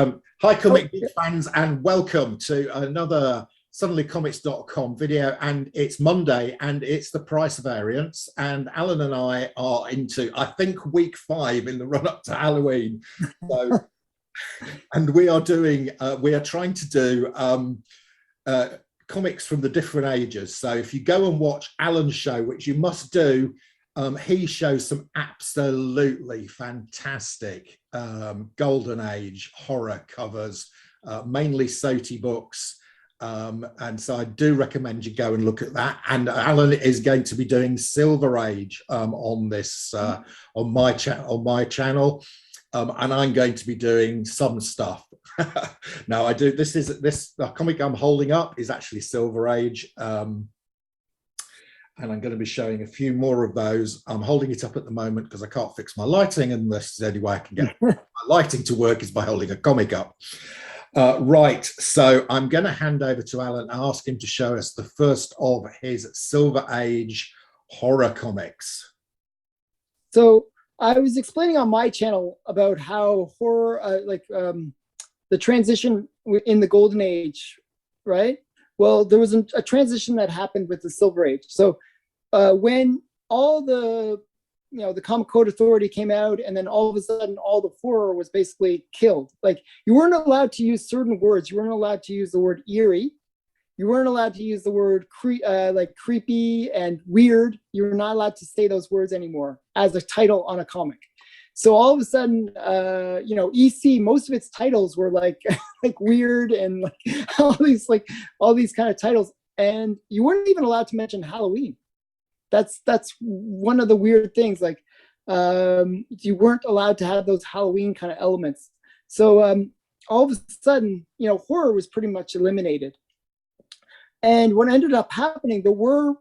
Hi, Comic Geek fans, and welcome to another suddenlycomics.com video. And it's Monday, and it's the price variance. And Alan and I are into, I think, week 5 in the run-up to Halloween. So, and we are trying to do comics from the different ages. So if you go and watch Allan's show, which you must do, he shows some absolutely fantastic golden age horror covers, mainly SOTY books. And so I do recommend you go and look at that. And Allan is going to be doing Silver Age on this on my channel. And I'm going to be doing some stuff. Now I do, the comic I'm holding up is actually Silver Age. And I'm going to be showing a few more of those. I'm holding it up at the moment because I can't fix my lighting, and this is the only way I can get my lighting to work is by holding a comic up. Right, so I'm going to hand over to Allan and ask him to show us the first of his Silver Age horror comics. So I was explaining on my channel about how horror, the transition in the Golden Age, right? Well, there was a transition that happened with the Silver Age. So when all the Comic Code Authority came out, and then all of a sudden all the horror was basically killed. Like, you weren't allowed to use certain words. You weren't allowed to use the word eerie. You weren't allowed to use the word creepy and weird. You were not allowed to say those words anymore as a title on a comic. So all of a sudden, EC, most of its titles were like weird and all these kind of titles, and you weren't even allowed to mention Halloween. That's one of the weird things. Like, you weren't allowed to have those Halloween kind of elements. So all of a sudden, horror was pretty much eliminated. And what ended up happening, there were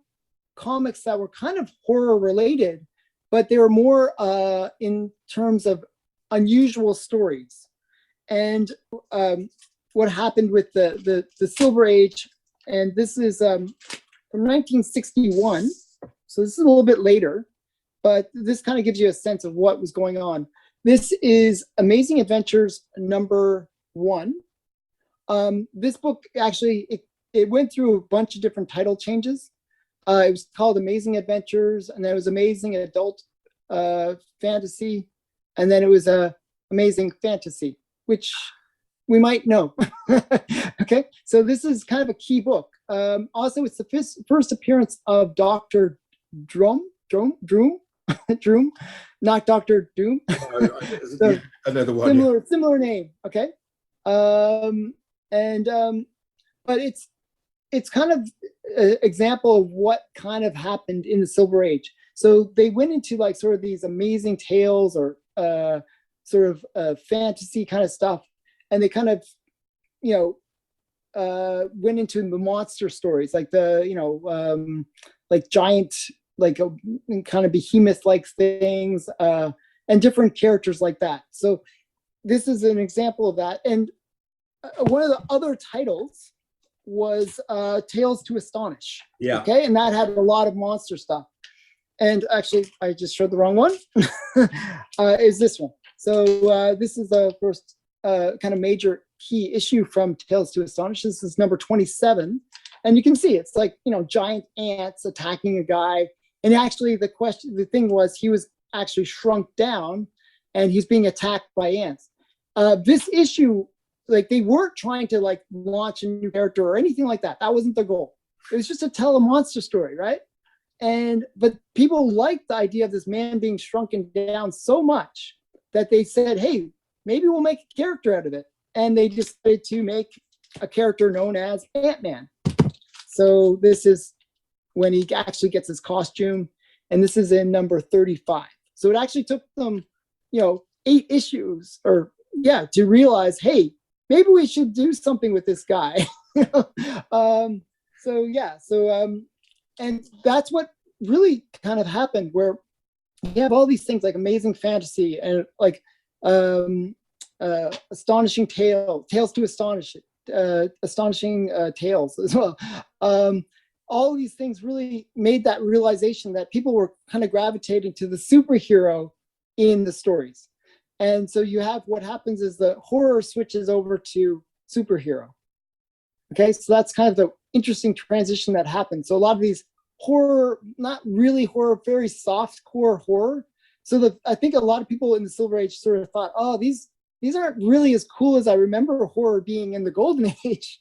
comics that were kind of horror related, but they were more in terms of unusual stories. And what happened with the Silver Age, and this is from 1961, so this is a little bit later, but this kind of gives you a sense of what was going on. This is Amazing Adventures #1. This book actually, it went through a bunch of different title changes. It was called Amazing Adventures, and then it was Amazing Adult Fantasy, and then it was Amazing Fantasy, which we might know. Okay, so this is kind of a key book. Also, it's the first appearance of Dr. Droom, not Dr. Doom. So, another one. Similar name. Okay, but it's kind of an example of what kind of happened in the Silver Age. So they went into like sort of these amazing tales or sort of fantasy kind of stuff, and they kind of, went into the monster stories, like the like giant, like kind of behemoth-like things, and different characters like that. So this is an example of that. And one of the other titles was Tales to Astonish. Yeah. Okay, and that had a lot of monster stuff. And actually, I just showed the wrong one. Is this one? So this is the first kind of major key issue from Tales to Astonish. This is number 27, and you can see it's like giant ants attacking a guy. And actually, the thing was, he was actually shrunk down, and he's being attacked by ants. This issue, like, they weren't trying to like launch a new character or anything like that. That wasn't the goal. It was just to tell a monster story, right? But people liked the idea of this man being shrunken down so much that they said, hey, maybe we'll make a character out of it. And they decided to make a character known as Ant-Man. So this is when he actually gets his costume, and this is in number 35. So it actually took them, 8 issues to realize, hey, maybe we should do something with this guy. And that's what really kind of happened, where you have all these things like Amazing Fantasy and like Astonishing Tales to Astonish, Astonishing Tales as well. All these things really made that realization that people were kind of gravitating to the superhero in the stories. And so you have, what happens is the horror switches over to superhero. Okay, so that's kind of the interesting transition that happens. So a lot of these horror, not really horror, very soft core horror. So I think a lot of people in the Silver Age sort of thought, oh, these aren't really as cool as I remember horror being in the Golden Age,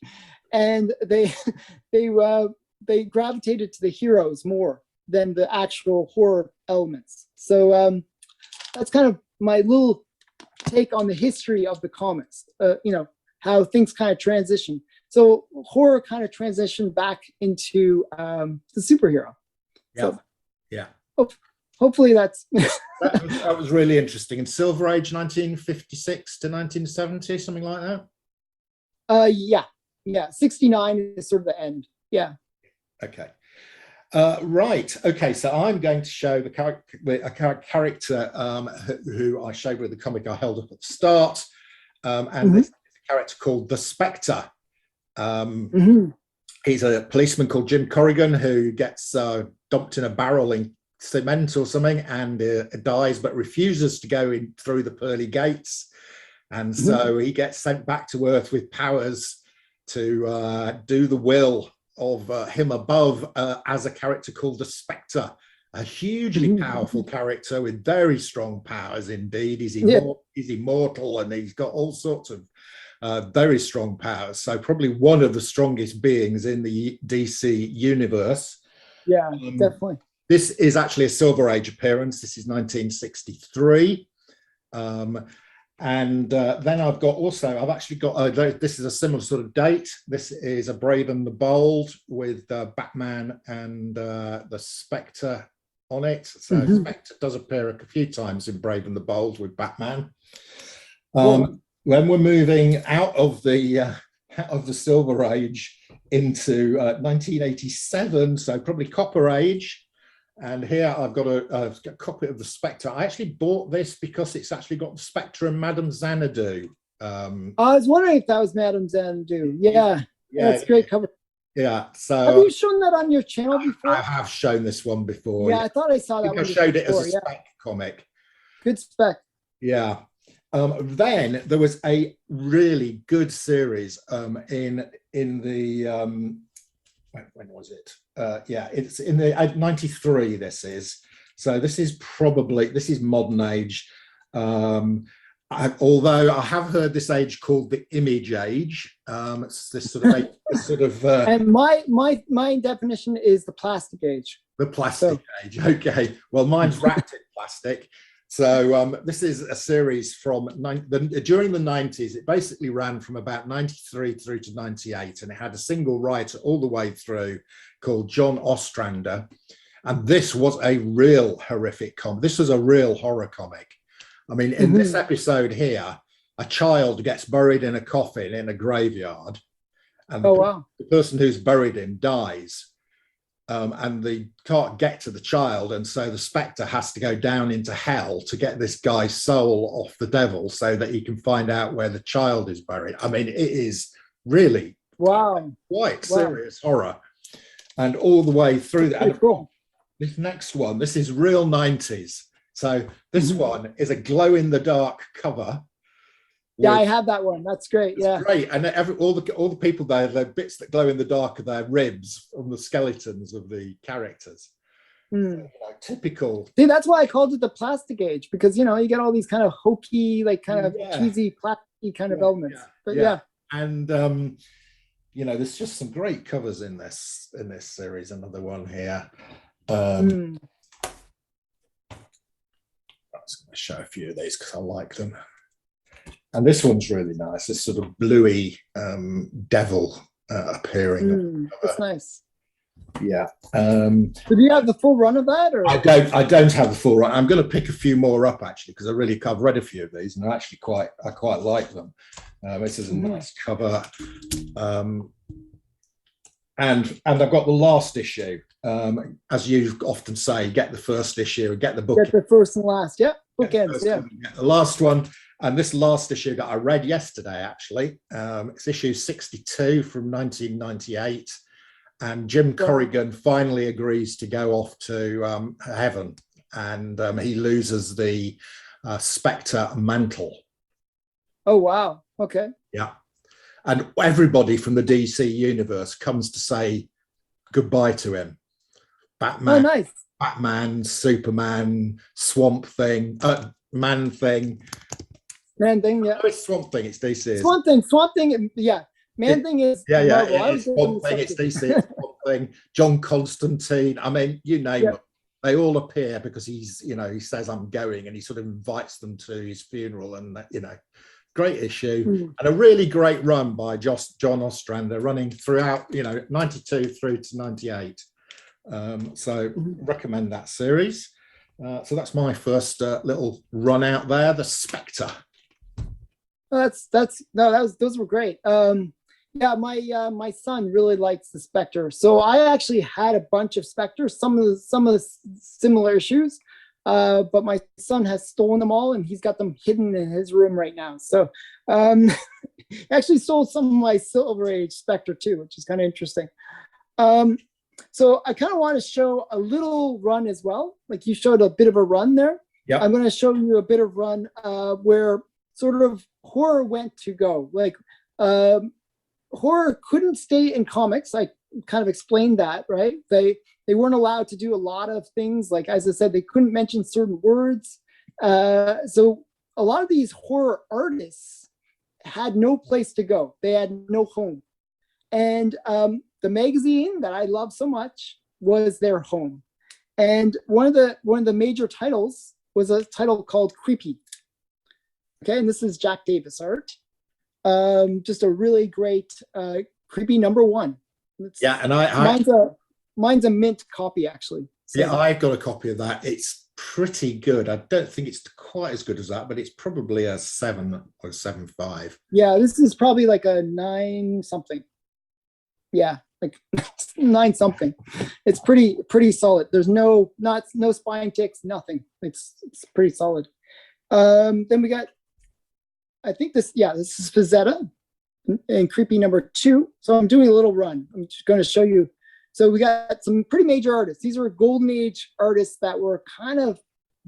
and they gravitated to the heroes more than the actual horror elements. So that's kind of my little take on the history of the comics. How things kind of transition. So horror kind of transitioned back into the superhero. Yeah, so, yeah. Hopefully that's that was really interesting. In Silver Age, 1956 to 1970, something like that. Yeah. 69 is sort of the end. Yeah. Okay. Right. Okay. So I'm going to show a character who I showed with the comic I held up at the start, and this is a character called the Spectre. He's a policeman called Jim Corrigan who gets dumped in a barrel in cement or something and dies, but refuses to go in through the pearly gates, and so he gets sent back to Earth with powers to do the will of him above, as a character called the Spectre, a hugely powerful character with very strong powers indeed. He's immortal, and he's got all sorts of very strong powers. So probably one of the strongest beings in the DC universe. Yeah, definitely. This is actually a Silver Age appearance. This is 1963. And then I've actually got, this is a similar sort of date. This is a Brave and the Bold with Batman and the Spectre on it. So Spectre does appear a few times in Brave and the Bold with Batman. When we're moving out of the Silver Age into 1987, so probably Copper Age. And here I've got a copy of the Spectre. I actually bought this because it's actually got the Spectre and Madame Xanadu. I was wondering if that was Madame Xanadu. Yeah, that's a great cover. Yeah. So have you shown that on your channel before? I have shown this one before. Yeah, I thought I saw that one. I showed it as a spec comic. Good spec. Yeah. Then there was a really good series in the when was it? It's in the 93. This is modern age. Although I have heard this age called the Image Age. It's this sort of and my definition is the Plastic Age. The Plastic Age. Okay. Well, mine's wrapped in plastic. So this is a series from during the 90s. It basically ran from about 93 through to 98, and it had a single writer all the way through called John Ostrander. And this was a real horrific comic. This was a real horror comic. I mean, in this episode here, a child gets buried in a coffin in a graveyard, and the person who's buried him dies. And they can't get to the child, and so the Spectre has to go down into hell to get this guy's soul off the devil so that he can find out where the child is buried. I mean, it is really quite serious horror, and all the way through that. Cool. This next one, this is real 90s. So this one is a glow-in-the-dark cover. Yeah, I have that one. That's great. Yeah, great. And all the people there, the bits that glow in the dark are their ribs on the skeletons of the characters. So, typical. See, that's why I called it the Plastic Age, because you get all these kind of hokey, like kind of cheesy, plasticky kind of elements. But and there's just some great covers in this series. Another one here. I'm just going to show a few of these because I like them. And this one's really nice. This sort of bluey devil appearing. That's nice. Yeah. So do you have the full run of that, or I don't have the full run. I'm going to pick a few more up actually, because I've read a few of these and I quite like them. This is a nice cover. And I've got the last issue. As you often say, get the first issue and get the book. Get the first and last. Yeah. Bookends. Yeah. The last one. And this last issue that I read yesterday, actually, it's issue 62 from 1998. And Jim Corrigan finally agrees to go off to heaven. And he loses the Spectre mantle. Oh, wow. Okay. Yeah. And everybody from the DC universe comes to say goodbye to him. Oh, Batman, nice. Batman, Superman, Swamp Thing, Man Thing. Man Thing, yeah. Oh, it's Swamp Thing, it's DC. Swamp Thing, yeah. Man Thing is Marvel. It's Swamp Thing, it's DC, it's Swamp Thing. John Constantine, I mean, you name it. They all appear because he's, he says I'm going, and he sort of invites them to his funeral, and great issue and a really great run by John Ostrander, running throughout 92 through to 98. So recommend that series. So that's my first little run out there, the Spectre. Those were great. My son really likes the Spectre, so I actually had a bunch of Spectres, some of the similar issues, but my son has stolen them all, and he's got them hidden in his room right now. So he actually stole some of my Silver Age Spectre too, which is kind of interesting. So I kind of want to show a little run as well. Like you showed a bit of a run there. Yeah, I'm going to show you a bit of run where sort of horror went to go. Like horror couldn't stay in comics. I kind of explained that, right? They weren't allowed to do a lot of things. Like, as I said, they couldn't mention certain words. So a lot of these horror artists had no place to go. They had no home. And the magazine that I love so much was their home. And one of the major titles was a title called Creepy. Okay, and this is Jack Davis art. Just a really great Creepy #1. And mine's a mint copy, actually. So, yeah, I've got a copy of that. It's pretty good. I don't think it's quite as good as that, but it's probably a 7 or 7.5. Yeah, this is probably like a 9 something. Yeah, like 9 something. It's pretty solid. There's no spine ticks, nothing. It's pretty solid. Then we got, I think this is Fazetta and Creepy #2. So I'm doing a little run. I'm just going to show you. So we got some pretty major artists. These were Golden Age artists that were kind of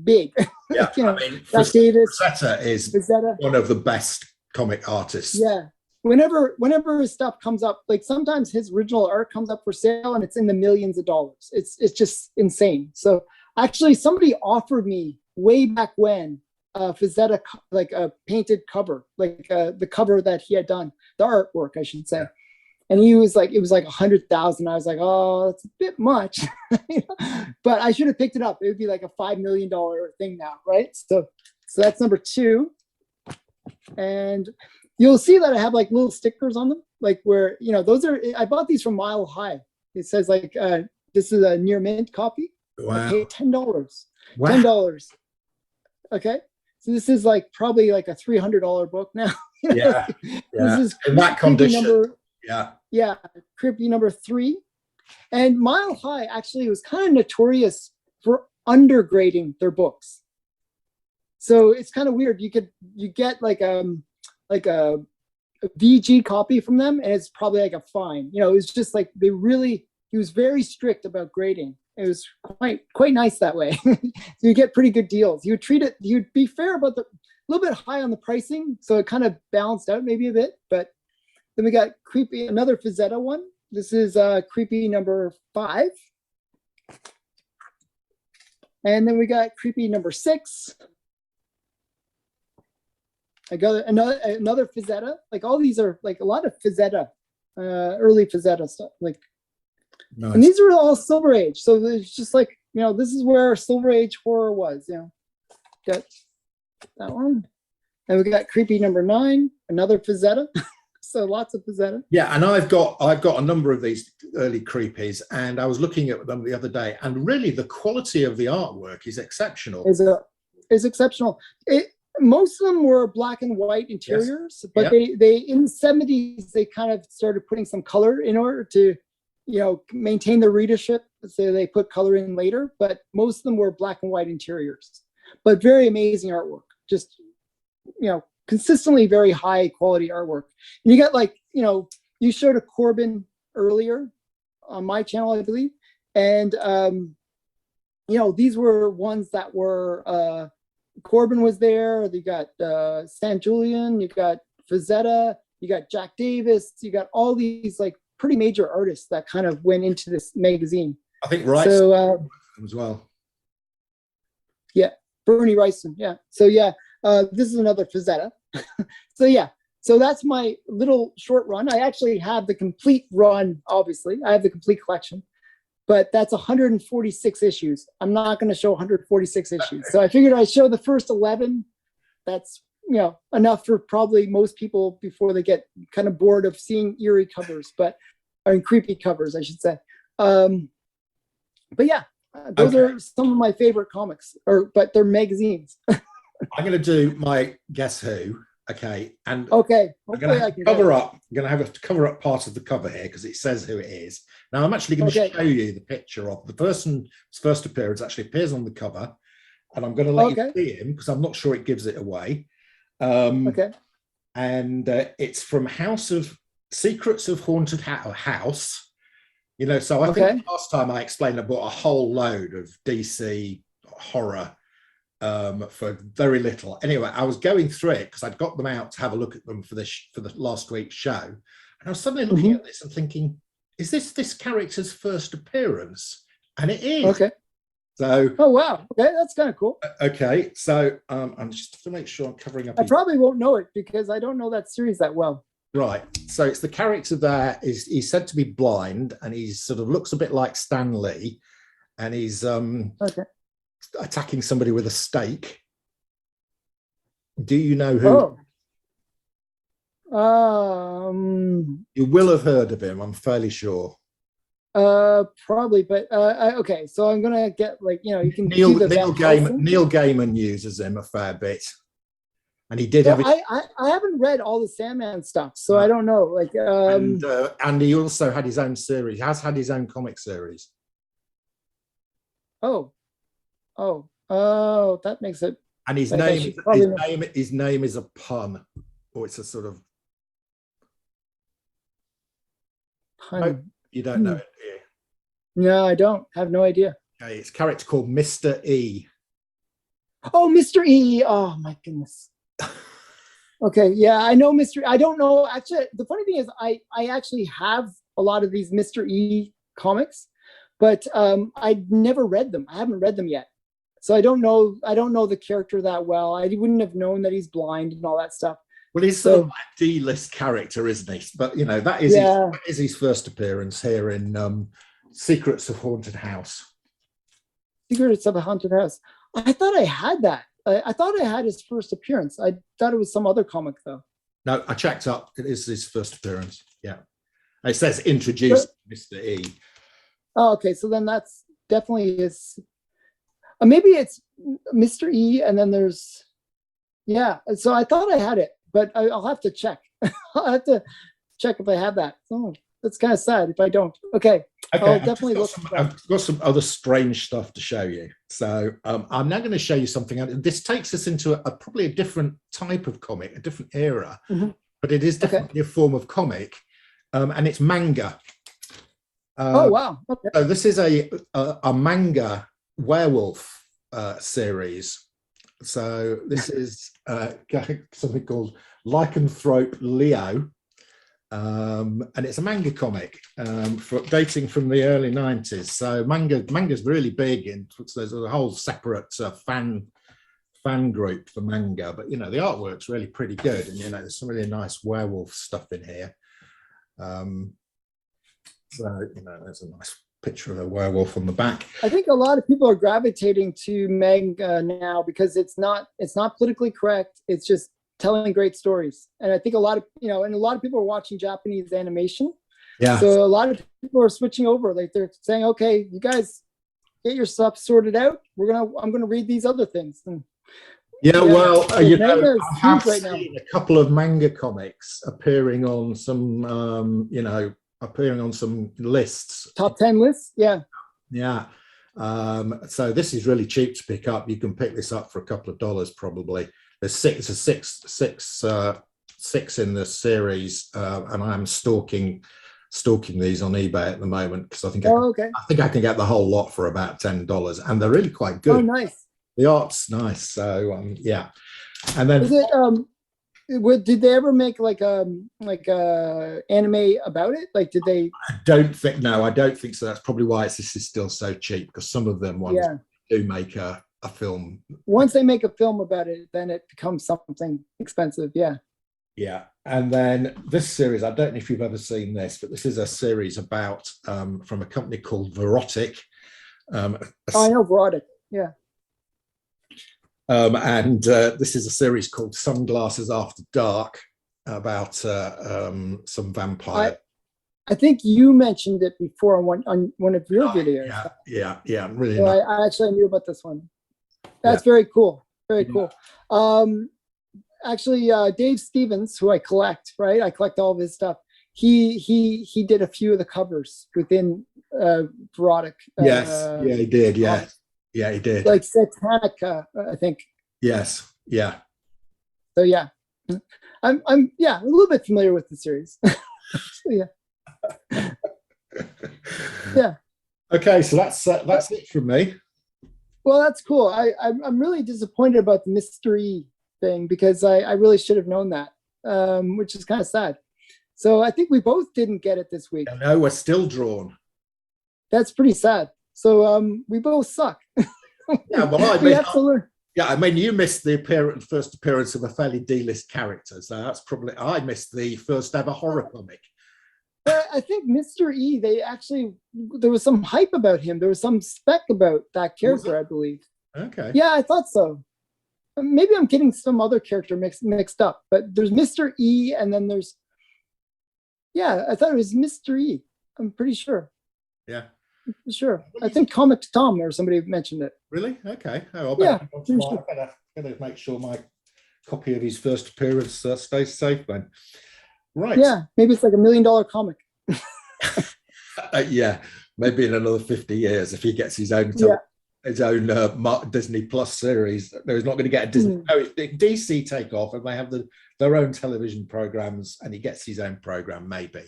big. Yeah, I mean, Fazetta is one of the best comic artists. Yeah. Whenever his stuff comes up, like sometimes his original art comes up for sale and it's in the millions of dollars. It's just insane. So actually somebody offered me way back when Fazetta, like a painted cover, like the cover that he had done, the artwork, I should say. And he was like, it was like 100,000. I was like, oh, that's a bit much, but I should have picked it up. It would be like a $5 million thing now, right? So that's #2. And you'll see that I have like little stickers on them, like where, those are, I bought these from Mile High. It says like, this is a near mint copy. Wow. I paid $10. Wow. $10. Okay. So this is like probably like a $300 book now. Yeah. This is in that condition. Yeah. Creepy #3. And Mile High actually was kind of notorious for undergrading their books. So it's kind of weird. You get like a VG copy from them, and it's probably like a fine. It was just like he was very strict about grading. It was quite nice that way. So you get pretty good deals. You'd be fair about a little bit high on the pricing, so it kind of balanced out maybe a bit. But then we got Creepy, another Fazetta one. This is Creepy #5. And then we got Creepy #6. I got another Fazetta. Like all these are like a lot of Fazetta, early Fazetta stuff. Like, nice. And these are all Silver Age. So it's just like, this is where Silver Age horror was. Got that one. And we got Creepy #9, another Fazetta. So lots of Fazetta. Yeah, and I've got a number of these early Creepies, and I was looking at them the other day, and really the quality of the artwork is exceptional. Is exceptional. Most of them were black and white interiors, yes. But they in the 70s they kind of started putting some color in order to maintain the readership. So they put color in later, but most of them were black and white interiors, but very amazing artwork. Just consistently very high quality artwork. And you got you showed a Corbin earlier on my channel, I believe, and these were ones that were Corbin was there. You got San Julian. You got Fazetta. You got Jack Davis. You got all these like pretty major artists that kind of went into this magazine. I think Rice as well. Yeah, Bernie Wrightson. Yeah. So yeah, this is another Fazetta. So yeah. So that's my little short run. I actually have the complete run, obviously. I have the complete collection, but that's 146 issues. I'm not going to show 146 issues. So I figured I'd show the first 11. That's, enough for probably most people before they get kind of bored of seeing eerie covers, or creepy covers, I should say. But yeah, those are some of my favorite comics, but they're magazines. I'm going to do my Guess Who. Okay, and okay, I'm going to cover up. I'm going to have to cover up part of the cover here because it says who it is. Now I'm actually going to show you the picture of the person's first appearance. Actually appears on the cover, and I'm going to let you see him because I'm not sure it gives it away. And it's from House of Secrets of Haunted House. So I think last time I explained I bought a whole load of DC horror. For very little. Anyway, I was going through it because I'd got them out to have a look at them for the last week's show, and I was suddenly looking at this and thinking, is this character's first appearance? And it is. Okay. So. Oh wow. Okay, that's kind of cool. Okay, so I'm just to make sure I'm covering up. I probably won't know it because I don't know that series that well. Right. So it's the character there. He's said to be blind, and he sort of looks a bit like Stan Lee, and he's attacking somebody with a stake. Do you know who? You will have heard of him, I'm fairly sure. Probably, but okay. So I'm gonna get you can. Neil Gaiman uses him a fair bit, and he did have. I haven't read all the Sandman stuff, so I don't know. And he also had his own series. He has had his own comic series. Oh, that makes it. And his name is a pun, or it's a sort of pun. Oh, you don't know it, do you? No, I don't. I have no idea. Okay, it's a character called Mr. E. Oh, Mr. E. Oh my goodness. Okay, yeah, I know Mr. I don't know. Actually, the funny thing is, I actually have a lot of these Mr. E comics, but I never read them. I haven't read them yet. So I don't know the character that well. I wouldn't have known that he's blind and all that stuff. Well, he's sort of a D-list character, isn't he? But that is his first appearance here in Secrets of Haunted House. Secrets of a Haunted House. I thought I had that. I thought I had his first appearance. I thought it was some other comic though. No, I checked up. It is his first appearance. Yeah. It says introduced Mr. E. Oh, okay. So then that's definitely his. Maybe it's Mr. E, and then there's, so I thought I had it, but I'll have to check. I'll have to check if I have that. Oh, that's kind of sad if I don't. Okay. I'll definitely look. I've got some other strange stuff to show you. So I'm now going to show you something. This takes us into probably a different type of comic, a different era, but it is definitely a form of comic, and it's manga. Oh, wow. Okay. So this is a manga werewolf series. So this is something called Lycanthrope Leo, and it's a manga comic dating from the early 90s. So manga's really big, and there's a whole separate fan group for manga. But the artwork's really pretty good, and there's some really nice werewolf stuff in here. So there's a nice picture of a werewolf on the back. I think a lot of people are gravitating to manga now because it's not politically correct. It's just telling great stories. And I think a lot of people are watching Japanese animation. Yeah. So a lot of people are switching over. Like they're saying, okay, you guys get your stuff sorted out. I'm gonna read these other things. And, well, I have seen a couple of manga comics appearing on some lists, top 10 lists. So this is really cheap to pick up. You can pick this up for a couple of dollars probably. There's six in the series, and I'm stalking these on eBay at the moment because I think I think I can get the whole lot for about $10, and they're really quite good. Oh, nice. The art's nice. So yeah. And then Is it did they ever make like anime about it? Like, did they? I don't think so. That's probably why this is still so cheap, because some of them ones do make a film. Once they make a film about it, then it becomes something expensive. Yeah. Yeah. And then this series, I don't know if you've ever seen this, but this is a series about from a company called Verotic. I know Verotic. Yeah. And this is a series called Sunglasses After Dark about some vampire. I think you mentioned it before on one of your videos. Yeah. Really. So I actually knew about this one. That's very cool. Very cool. Actually, Dave Stevens, who I collect, right? I collect all of his stuff. He did a few of the covers within Verotic. He did. Yeah, he did. Like Satanica, I think. Yes. Yeah. So yeah, I'm a little bit familiar with the series. So, yeah. Yeah. Okay, so that's it from me. Well, that's cool. I'm really disappointed about the mystery thing, because I really should have known that, which is kind of sad. So I think we both didn't get it this week. No, we're still drawn. That's pretty sad. So we both suck. Yeah, well, we have to learn. Yeah, I mean, you missed the first appearance of a fairly D-list character, so that's probably, I missed the first ever horror comic. I think Mr. E, there was some hype about him. There was some spec about that character, I believe. Okay. Yeah, I thought so. Maybe I'm getting some other character mixed up, but there's Mr. E, and then there's, I thought it was Mr. E. I'm pretty sure. Yeah. Sure. I think Comic Tom or somebody mentioned it. Really? Okay. Oh, I better make sure my copy of his first appearance stays safe then. Right. Yeah, maybe it's like $1 million comic. Yeah, maybe in another 50 years, if he gets his own Disney Plus series. No, he's not going to get a Disney. No, DC take off and they have their own television programs, and he gets his own program, maybe.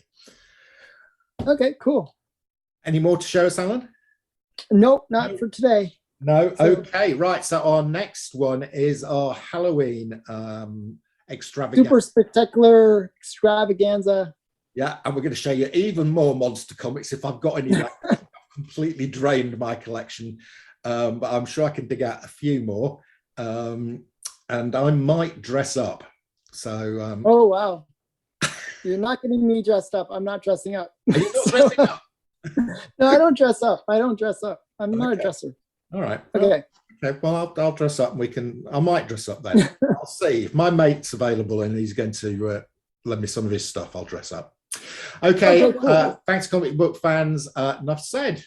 Okay, cool. Any more to show us, Alan? Nope, not for today. No. Okay, right. So our next one is our Halloween extravaganza. Super spectacular extravaganza. Yeah, and we're going to show you even more monster comics if I've got any. I've completely drained my collection, but I'm sure I can dig out a few more. And I might dress up. So. Oh wow! You're not getting me dressed up. I'm not dressing up. Are you not dressing up? No, I don't dress up. I'm not a dresser. All right. Okay. Well, I'll dress up, and I might dress up then. I'll see if my mate's available and he's going to lend me some of his stuff. I'll dress up. Okay. Cool. Thanks, comic book fans. Enough said.